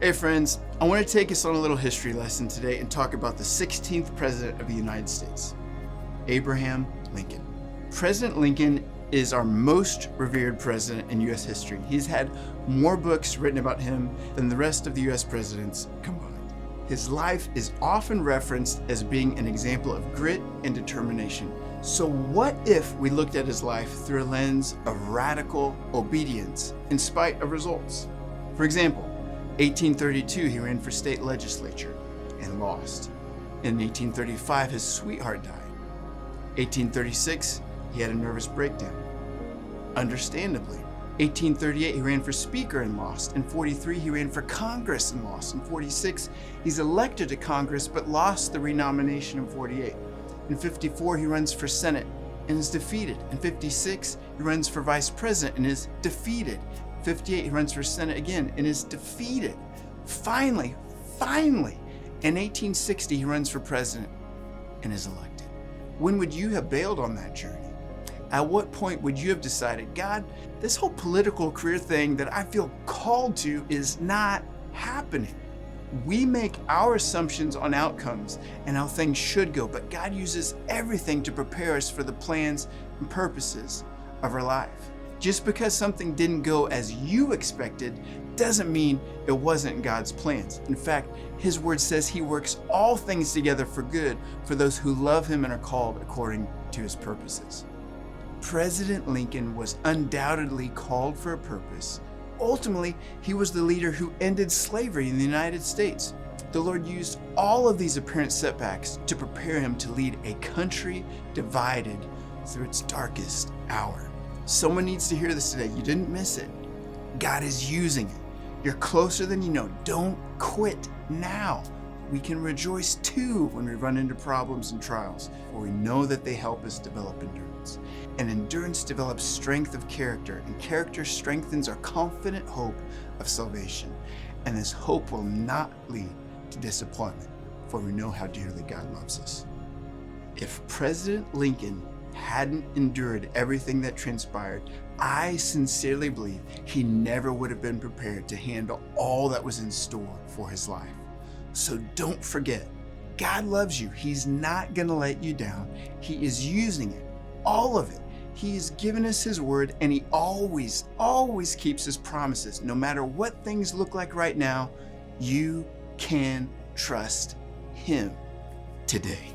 Hey friends, I want to take us on a little history lesson today and talk about the 16th President of the United States, Abraham Lincoln. President Lincoln is our most revered president in U.S. history. He's had more books written about him than the rest of the U.S. presidents combined. His life is often referenced as being an example of grit and determination. So what if we looked at his life through a lens of radical obedience in spite of results? For example, 1832, he ran for state legislature and lost. In 1835, his sweetheart died. 1836, he had a nervous breakdown. Understandably. 1838, he ran for speaker and lost. In 43, he ran for Congress and lost. In 46, he's elected to Congress but lost the renomination in 48. In 54, he runs for Senate and is defeated. In 56, he runs for vice president and is defeated. 58, he runs for Senate again and is defeated. Finally, in 1860, he runs for president and is elected. When would you have bailed on that journey? At what point would you have decided, God, this whole political career thing that I feel called to is not happening? We make our assumptions on outcomes and how things should go, but God uses everything to prepare us for the plans and purposes of our life. Just because something didn't go as you expected doesn't mean it wasn't God's plans. In fact, His word says He works all things together for good for those who love Him and are called according to His purposes. President Lincoln was undoubtedly called for a purpose. Ultimately, he was the leader who ended slavery in the United States. The Lord used all of these apparent setbacks to prepare him to lead a country divided through its darkest hour. Someone needs to hear this today. You didn't miss it. God is using it. You're closer than you know. Don't quit now. We can rejoice too when we run into problems and trials, for we know that they help us develop endurance. And endurance develops strength of character, and character strengthens our confident hope of salvation. And this hope will not lead to disappointment, for we know how dearly God loves us. If President Lincoln hadn't endured everything that transpired, I sincerely believe he never would have been prepared to handle all that was in store for his life. So don't forget, God loves you. He's not going to let you down. He is using it, all of it. He has given us His word, and He always keeps His promises. No matter what things look like right now, you can trust Him today.